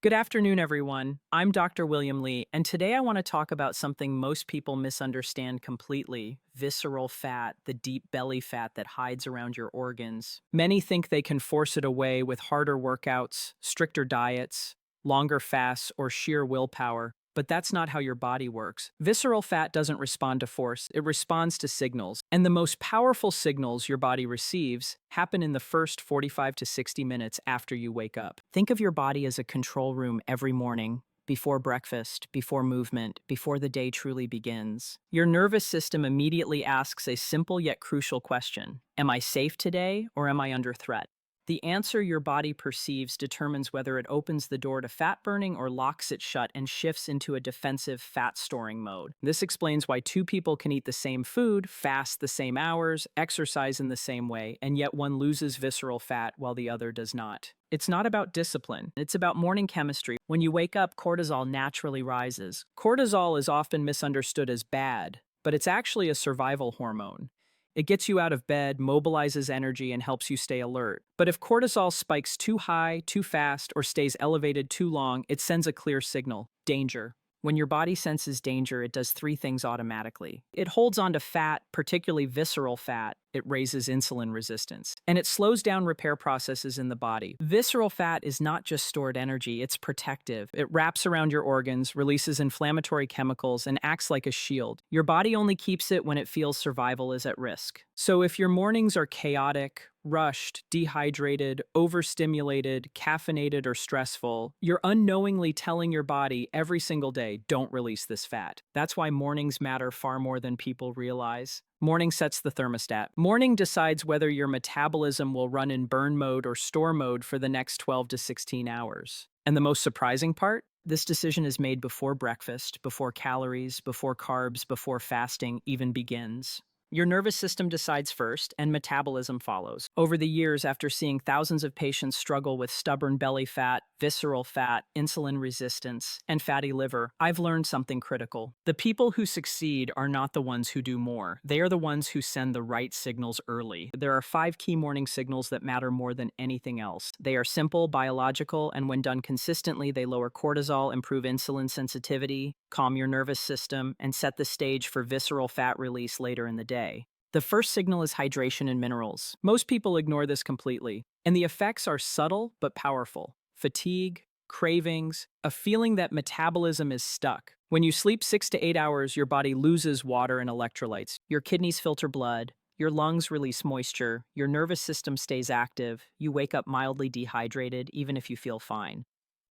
Good afternoon, everyone. I'm Dr. William Lee, and today I want to talk about something most people misunderstand completely: visceral fat, the deep belly fat that hides around your organs. Many think they can force it away with harder workouts, stricter diets, longer fasts, or sheer willpower. But that's not how your body works. Visceral fat doesn't respond to force, it responds to signals. And the most powerful signals your body receives happen in the first 45 to 60 minutes after you wake up. Think of your body as a control room every morning. Before breakfast, before movement, before the day truly begins. Your nervous system immediately asks a simple yet crucial question: am I safe today, or am I under threat? The answer your body perceives determines whether it opens the door to fat burning or locks it shut and shifts into a defensive fat storing mode. This explains why two people can eat the same food, fast the same hours, exercise in the same way, and yet one loses visceral fat while the other does not. It's not about discipline, it's about morning chemistry. When you wake up, cortisol naturally rises. Cortisol is often misunderstood as bad, but it's actually a survival hormone. It gets you out of bed, mobilizes energy, and helps you stay alert. But if cortisol spikes too high, too fast, or stays elevated too long, it sends a clear signal: danger. When your body senses danger, it does three things automatically. It holds onto fat, particularly visceral fat. It raises insulin resistance. And it slows down repair processes in the body. Visceral fat is not just stored energy, it's protective. It wraps around your organs, releases inflammatory chemicals, and acts like a shield. Your body only keeps it when it feels survival is at risk. So if your mornings are chaotic, rushed, dehydrated, overstimulated, caffeinated, or stressful, you're unknowingly telling your body every single day, don't release this fat. That's why mornings matter far more than people realize. Morning sets the thermostat. Morning decides whether your metabolism will run in burn mode or store mode for the next 12 to 16 hours. And the most surprising part? This decision is made before breakfast, before calories, before carbs, before fasting even begins. Your nervous system decides first, and metabolism follows. Over the years, after seeing thousands of patients struggle with stubborn belly fat, visceral fat, insulin resistance, and fatty liver, I've learned something critical. The people who succeed are not the ones who do more. They are the ones who send the right signals early. There are 5 key morning signals that matter more than anything else. They are simple, biological, and when done consistently, they lower cortisol, improve insulin sensitivity, calm your nervous system, and set the stage for visceral fat release later in the day. The first signal is hydration and minerals. Most people ignore this completely, and the effects are subtle but powerful. Fatigue, cravings, a feeling that metabolism is stuck. When you sleep 6 to 8 hours, your body loses water and electrolytes. Your kidneys filter blood, your lungs release moisture, your nervous system stays active, you wake up mildly dehydrated even if you feel fine.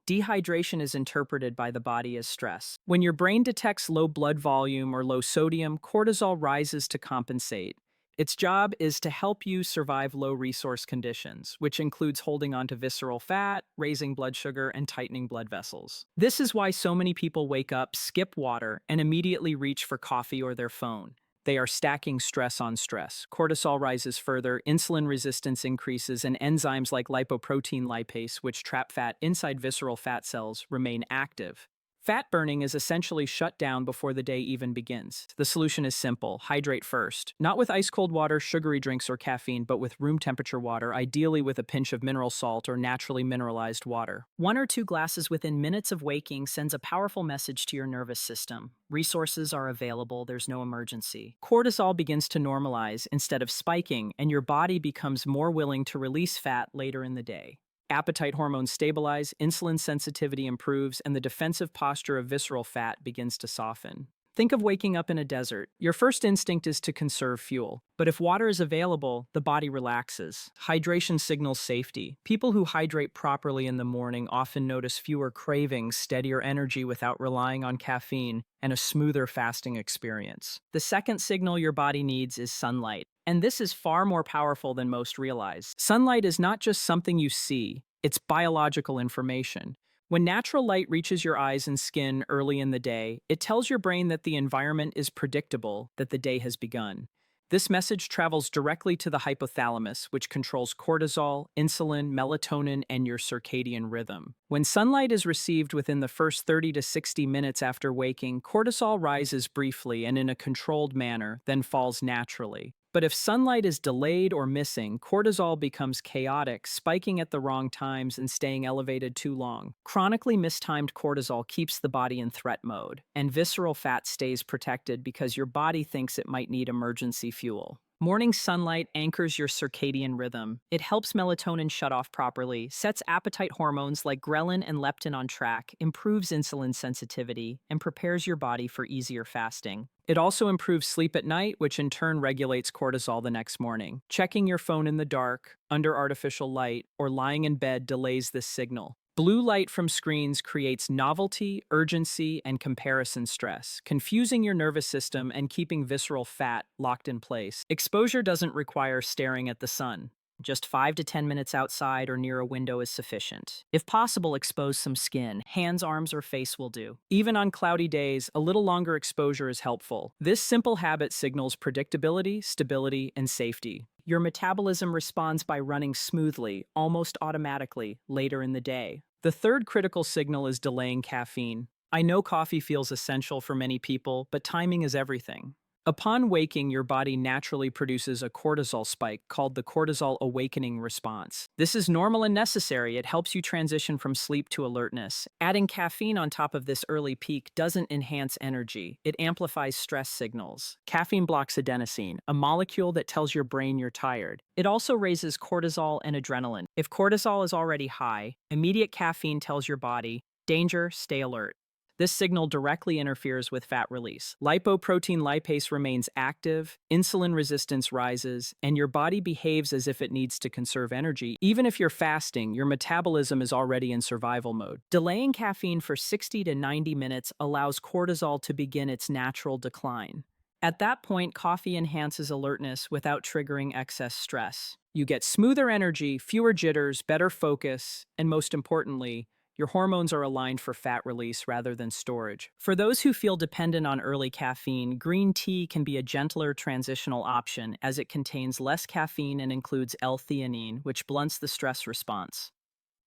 Dehydration is interpreted by the body as stress. When your brain detects low blood volume or low sodium, cortisol rises to compensate. Its job is to help you survive low resource conditions, which includes holding on to visceral fat, raising blood sugar, and tightening blood vessels. This is why so many people wake up, skip water, and immediately reach for coffee or their phone. They are stacking stress on stress. Cortisol rises further, insulin resistance increases, and enzymes like lipoprotein lipase, which trap fat inside visceral fat cells, remain active. Fat burning is essentially shut down before the day even begins. The solution is simple: hydrate first. Not with ice-cold water, sugary drinks, or caffeine, but with room temperature water, ideally with a pinch of mineral salt or naturally mineralized water. 1 or 2 glasses within minutes of waking sends a powerful message to your nervous system. Resources are available, there's no emergency. Cortisol begins to normalize instead of spiking, and your body becomes more willing to release fat later in the day. Appetite hormones stabilize, insulin sensitivity improves, and the defensive posture of visceral fat begins to soften. Think of waking up in a desert. Your first instinct is to conserve fuel. But if water is available, the body relaxes. Hydration signals safety. People who hydrate properly in the morning often notice fewer cravings, steadier energy without relying on caffeine, and a smoother fasting experience. The second signal your body needs is sunlight. And this is far more powerful than most realize. Sunlight is not just something you see, it's biological information. When natural light reaches your eyes and skin early in the day, it tells your brain that the environment is predictable, that the day has begun. This message travels directly to the hypothalamus, which controls cortisol, insulin, melatonin, and your circadian rhythm. When sunlight is received within the first 30 to 60 minutes after waking, cortisol rises briefly and in a controlled manner, then falls naturally. But if sunlight is delayed or missing, cortisol becomes chaotic, spiking at the wrong times and staying elevated too long. Chronically mistimed cortisol keeps the body in threat mode, and visceral fat stays protected because your body thinks it might need emergency fuel. Morning sunlight anchors your circadian rhythm. It helps melatonin shut off properly, sets appetite hormones like ghrelin and leptin on track, improves insulin sensitivity, and prepares your body for easier fasting. It also improves sleep at night, which in turn regulates cortisol the next morning. Checking your phone in the dark, under artificial light, or lying in bed delays this signal. Blue light from screens creates novelty, urgency, and comparison stress, confusing your nervous system and keeping visceral fat locked in place. Exposure doesn't require staring at the sun. Just 5 to 10 minutes outside or near a window is sufficient. If possible, expose some skin. Hands, arms, or face will do. Even on cloudy days, a little longer exposure is helpful. This simple habit signals predictability, stability, and safety. Your metabolism responds by running smoothly, almost automatically, later in the day. The third critical signal is delaying caffeine. I know coffee feels essential for many people, but timing is everything. Upon waking, your body naturally produces a cortisol spike called the cortisol awakening response. This is normal and necessary. It helps you transition from sleep to alertness. Adding caffeine on top of this early peak doesn't enhance energy. It amplifies stress signals. Caffeine blocks adenosine, a molecule that tells your brain you're tired. It also raises cortisol and adrenaline. If cortisol is already high, immediate caffeine tells your body, danger, stay alert. This signal directly interferes with fat release. Lipoprotein lipase remains active, insulin resistance rises, and your body behaves as if it needs to conserve energy. Even if you're fasting, your metabolism is already in survival mode. Delaying caffeine for 60 to 90 minutes allows cortisol to begin its natural decline. At that point, coffee enhances alertness without triggering excess stress. You get smoother energy, fewer jitters, better focus, and most importantly, your hormones are aligned for fat release rather than storage. For those who feel dependent on early caffeine, green tea can be a gentler transitional option as it contains less caffeine and includes L-theanine, which blunts the stress response.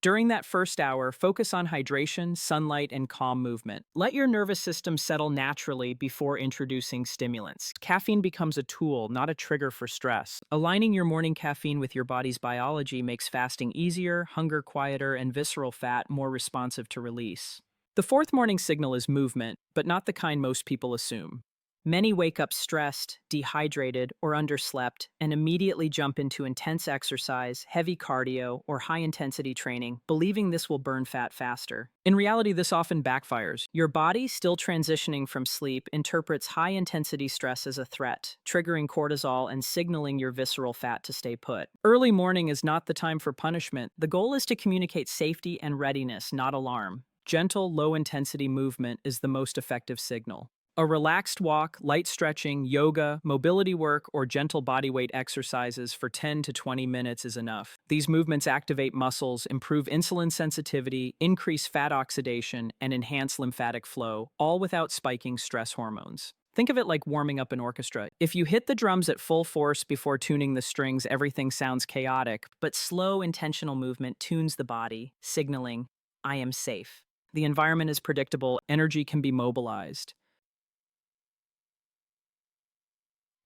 During that first hour, focus on hydration, sunlight, and calm movement. Let your nervous system settle naturally before introducing stimulants. Caffeine becomes a tool, not a trigger for stress. Aligning your morning caffeine with your body's biology makes fasting easier, hunger quieter, and visceral fat more responsive to release. The fourth morning signal is movement, but not the kind most people assume. Many wake up stressed, dehydrated, or underslept and immediately jump into intense exercise, heavy cardio, or high-intensity training, believing this will burn fat faster. In reality, this often backfires. Your body, still transitioning from sleep, interprets high-intensity stress as a threat, triggering cortisol and signaling your visceral fat to stay put. Early morning is not the time for punishment. The goal is to communicate safety and readiness, not alarm. Gentle, low-intensity movement is the most effective signal. A relaxed walk, light stretching, yoga, mobility work, or gentle bodyweight exercises for 10 to 20 minutes is enough. These movements activate muscles, improve insulin sensitivity, increase fat oxidation, and enhance lymphatic flow, all without spiking stress hormones. Think of it like warming up an orchestra. If you hit the drums at full force before tuning the strings, everything sounds chaotic, but slow, intentional movement tunes the body, signaling, I am safe. The environment is predictable, energy can be mobilized.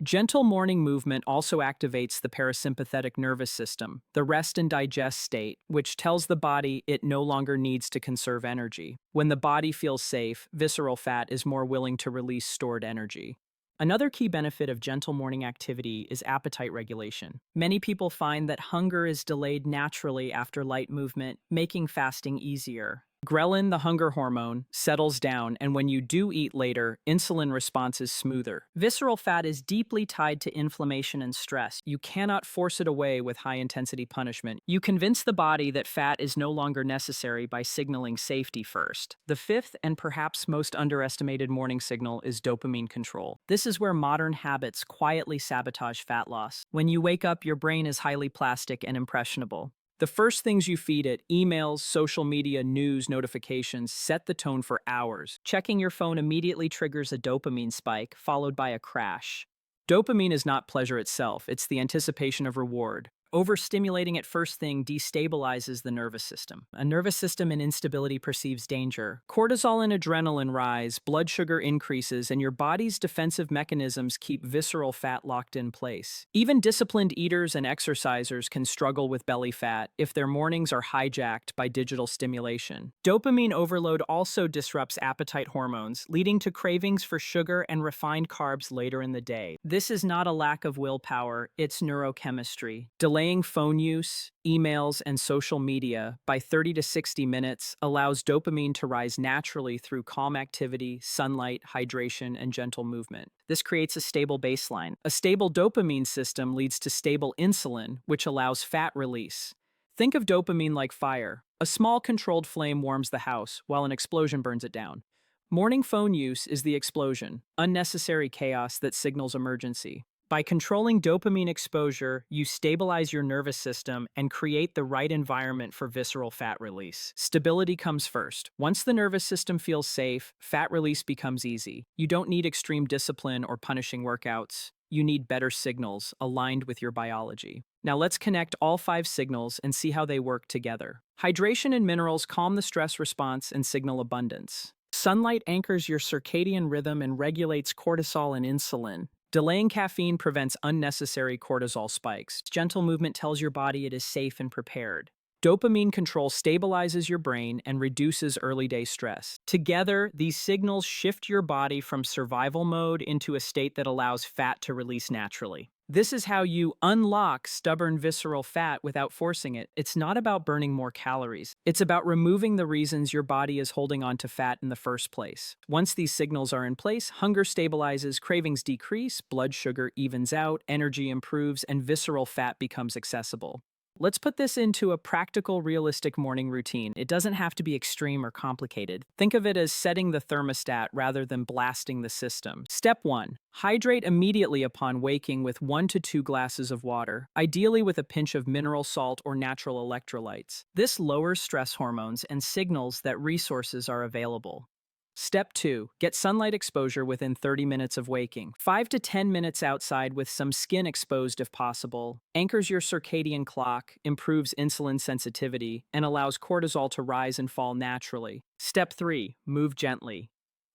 Gentle morning movement also activates the parasympathetic nervous system, the rest and digest state, which tells the body it no longer needs to conserve energy. When the body feels safe, visceral fat is more willing to release stored energy. Another key benefit of gentle morning activity is appetite regulation. Many people find that hunger is delayed naturally after light movement, making fasting easier. Ghrelin, the hunger hormone, settles down, and when you do eat later, insulin response is smoother. Visceral fat is deeply tied to inflammation and stress. You cannot force it away with high-intensity punishment. You convince the body that fat is no longer necessary by signaling safety first. The fifth and perhaps most underestimated morning signal is dopamine control. This is where modern habits quietly sabotage fat loss. When you wake up, your brain is highly plastic and impressionable. The first things you feed it, emails, social media, news, notifications, set the tone for hours. Checking your phone immediately triggers a dopamine spike, followed by a crash. Dopamine is not pleasure itself, it's the anticipation of reward. Overstimulating it first thing destabilizes the nervous system. A nervous system in instability perceives danger. Cortisol and adrenaline rise, blood sugar increases, and your body's defensive mechanisms keep visceral fat locked in place. Even disciplined eaters and exercisers can struggle with belly fat if their mornings are hijacked by digital stimulation. Dopamine overload also disrupts appetite hormones, leading to cravings for sugar and refined carbs later in the day. This is not a lack of willpower, it's neurochemistry. Delaying phone use, emails, and social media by 30 to 60 minutes allows dopamine to rise naturally through calm activity, sunlight, hydration, and gentle movement. This creates a stable baseline. A stable dopamine system leads to stable insulin, which allows fat release. Think of dopamine like fire. A small controlled flame warms the house, while an explosion burns it down. Morning phone use is the explosion, unnecessary chaos that signals emergency. By controlling dopamine exposure, you stabilize your nervous system and create the right environment for visceral fat release. Stability comes first. Once the nervous system feels safe, fat release becomes easy. You don't need extreme discipline or punishing workouts. You need better signals aligned with your biology. Now let's connect all 5 signals and see how they work together. Hydration and minerals calm the stress response and signal abundance. Sunlight anchors your circadian rhythm and regulates cortisol and insulin. Delaying caffeine prevents unnecessary cortisol spikes. Gentle movement tells your body it is safe and prepared. Dopamine control stabilizes your brain and reduces early-day stress. Together, these signals shift your body from survival mode into a state that allows fat to release naturally. This is how you unlock stubborn visceral fat without forcing it. It's not about burning more calories. It's about removing the reasons your body is holding on to fat in the first place. Once these signals are in place, hunger stabilizes, cravings decrease, blood sugar evens out, energy improves, and visceral fat becomes accessible. Let's put this into a practical, realistic morning routine. It doesn't have to be extreme or complicated. Think of it as setting the thermostat rather than blasting the system. Step 1. Hydrate immediately upon waking with 1 to 2 glasses of water, ideally with a pinch of mineral salt or natural electrolytes. This lowers stress hormones and signals that resources are available. Step 2. Get sunlight exposure within 30 minutes of waking. 5 to 10 minutes outside with some skin exposed if possible, anchors your circadian clock, improves insulin sensitivity, and allows cortisol to rise and fall naturally. Step 3. Move gently.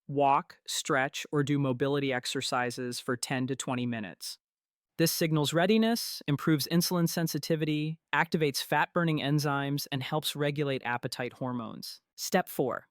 Walk, stretch, or do mobility exercises for 10 to 20 minutes. This signals readiness, improves insulin sensitivity, activates fat-burning enzymes, and helps regulate appetite hormones. Step 4.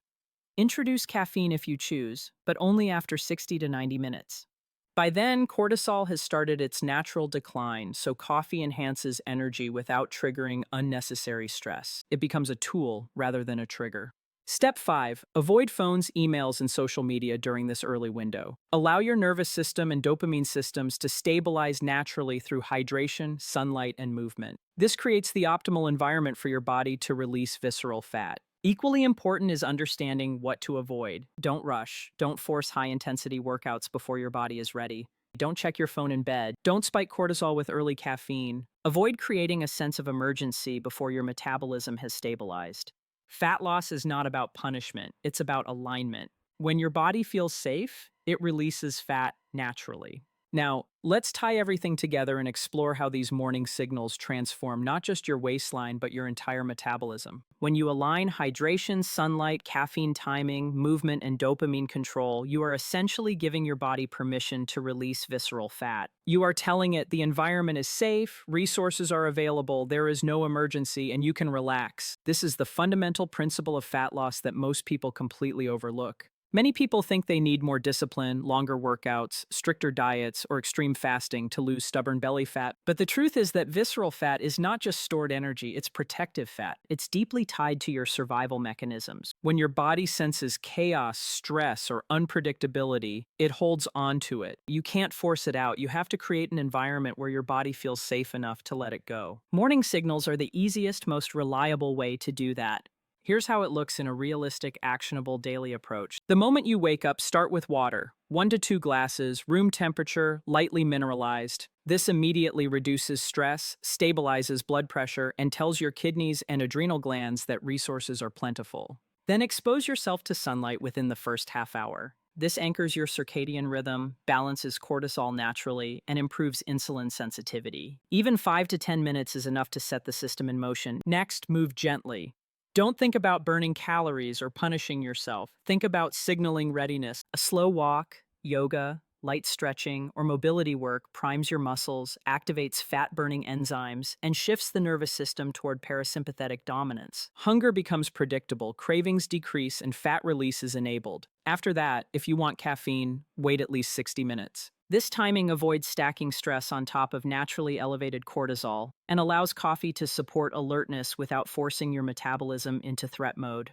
Introduce caffeine if you choose, but only after 60 to 90 minutes. By then, cortisol has started its natural decline, so coffee enhances energy without triggering unnecessary stress. It becomes a tool rather than a trigger. Step 5. Avoid phones, emails, and social media during this early window. Allow your nervous system and dopamine systems to stabilize naturally through hydration, sunlight, and movement. This creates the optimal environment for your body to release visceral fat. Equally important is understanding what to avoid. Don't rush. Don't force high-intensity workouts before your body is ready. Don't check your phone in bed. Don't spike cortisol with early caffeine. Avoid creating a sense of emergency before your metabolism has stabilized. Fat loss is not about punishment. It's about alignment. When your body feels safe, it releases fat naturally. Now, let's tie everything together and explore how these morning signals transform not just your waistline, but your entire metabolism. When you align hydration, sunlight, caffeine timing, movement, and dopamine control, you are essentially giving your body permission to release visceral fat. You are telling it the environment is safe, resources are available, there is no emergency, and you can relax. This is the fundamental principle of fat loss that most people completely overlook. Many people think they need more discipline, longer workouts, stricter diets, or extreme fasting to lose stubborn belly fat. But the truth is that visceral fat is not just stored energy, it's protective fat. It's deeply tied to your survival mechanisms. When your body senses chaos, stress, or unpredictability, it holds on to it. You can't force it out. You have to create an environment where your body feels safe enough to let it go. Morning signals are the easiest, most reliable way to do that. Here's how it looks in a realistic, actionable daily approach. The moment you wake up, start with water. 1 to 2 glasses, room temperature, lightly mineralized. This immediately reduces stress, stabilizes blood pressure, and tells your kidneys and adrenal glands that resources are plentiful. Then expose yourself to sunlight within the first half hour. This anchors your circadian rhythm, balances cortisol naturally, and improves insulin sensitivity. Even 5 to 10 minutes is enough to set the system in motion. Next, move gently. Don't think about burning calories or punishing yourself. Think about signaling readiness. A slow walk, yoga, light stretching, or mobility work primes your muscles, activates fat-burning enzymes, and shifts the nervous system toward parasympathetic dominance. Hunger becomes predictable, cravings decrease, and fat release is enabled. After that, if you want caffeine, wait at least 60 minutes. This timing avoids stacking stress on top of naturally elevated cortisol and allows coffee to support alertness without forcing your metabolism into threat mode.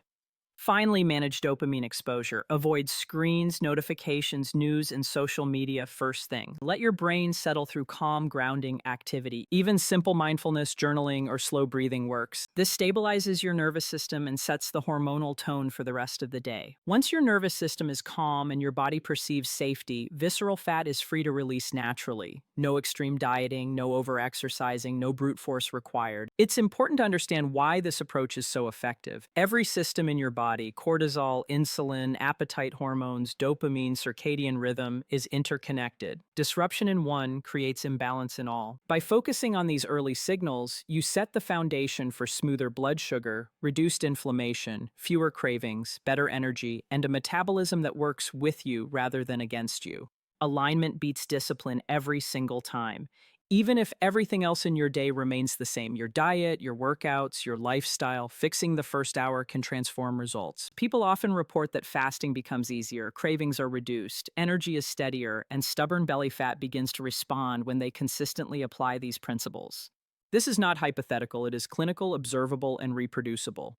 Finally, manage dopamine exposure. Avoid screens, notifications, news, and social media first thing. Let your brain settle through calm, grounding activity. Even simple mindfulness, journaling, or slow breathing works. This stabilizes your nervous system and sets the hormonal tone for the rest of the day. Once your nervous system is calm and your body perceives safety, visceral fat is free to release naturally. No extreme dieting, no overexercising, no brute force required. It's important to understand why this approach is so effective. Every system in your body, cortisol, insulin, appetite hormones, dopamine, circadian rhythm, is interconnected. Disruption in one creates imbalance in all. By focusing on these early signals, you set the foundation for smoother blood sugar, reduced inflammation, fewer cravings, better energy, and a metabolism that works with you rather than against you. Alignment beats discipline every single time. Even if everything else in your day remains the same, your diet, your workouts, your lifestyle, fixing the first hour can transform results. People often report that fasting becomes easier, cravings are reduced, energy is steadier, and stubborn belly fat begins to respond when they consistently apply these principles. This is not hypothetical, it is clinical, observable, and reproducible.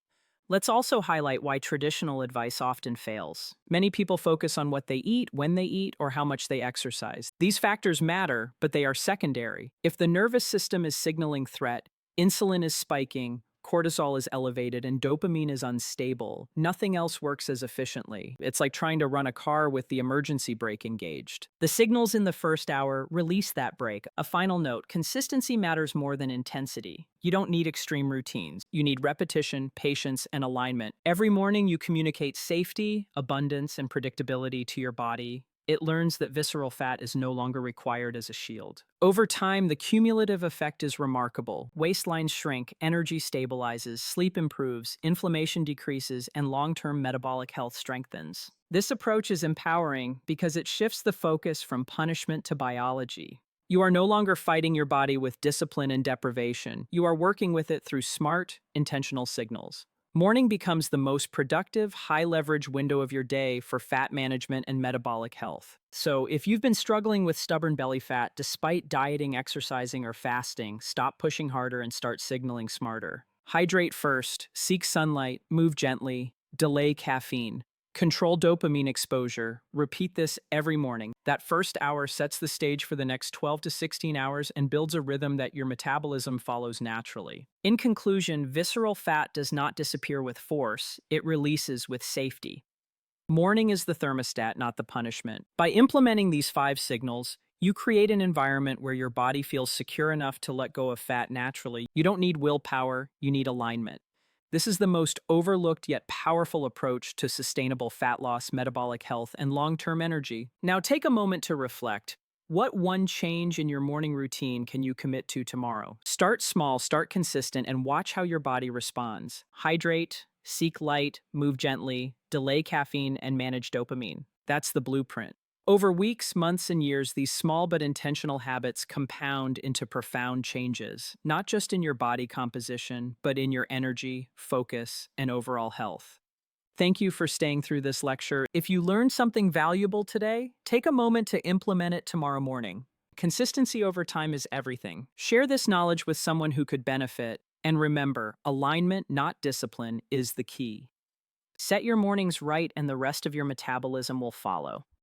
Let's also highlight why traditional advice often fails. Many people focus on what they eat, when they eat, or how much they exercise. These factors matter, but they are secondary. If the nervous system is signaling threat, insulin is spiking, cortisol is elevated, and dopamine is unstable, nothing else works as efficiently. It's like trying to run a car with the emergency brake engaged. The signals in the first hour release that brake. A final note, consistency matters more than intensity. You don't need extreme routines. You need repetition, patience, and alignment. Every morning you communicate safety, abundance, and predictability to your body. It learns that visceral fat is no longer required as a shield. Over time, the cumulative effect is remarkable. Waistlines shrink, energy stabilizes, sleep improves, inflammation decreases, and long-term metabolic health strengthens. This approach is empowering because it shifts the focus from punishment to biology. You are no longer fighting your body with discipline and deprivation. You are working with it through smart, intentional signals. Morning becomes the most productive, high-leverage window of your day for fat management and metabolic health. So, if you've been struggling with stubborn belly fat despite dieting, exercising, or fasting, stop pushing harder and start signaling smarter. Hydrate first, seek sunlight, move gently, delay caffeine. Control dopamine exposure. Repeat this every morning. That first hour sets the stage for the next 12 to 16 hours and builds a rhythm that your metabolism follows naturally. In conclusion, visceral fat does not disappear with force, it releases with safety. Morning is the thermostat, not the punishment. By implementing these 5 signals, you create an environment where your body feels secure enough to let go of fat naturally. You don't need willpower, you need alignment. This is the most overlooked yet powerful approach to sustainable fat loss, metabolic health, and long-term energy. Now take a moment to reflect. What one change in your morning routine can you commit to tomorrow? Start small, start consistent, and watch how your body responds. Hydrate, seek light, move gently, delay caffeine, and manage dopamine. That's the blueprint. Over weeks, months, and years, these small but intentional habits compound into profound changes, not just in your body composition, but in your energy, focus, and overall health. Thank you for staying through this lecture. If you learned something valuable today, take a moment to implement it tomorrow morning. Consistency over time is everything. Share this knowledge with someone who could benefit, and remember, alignment, not discipline, is the key. Set your mornings right and the rest of your metabolism will follow.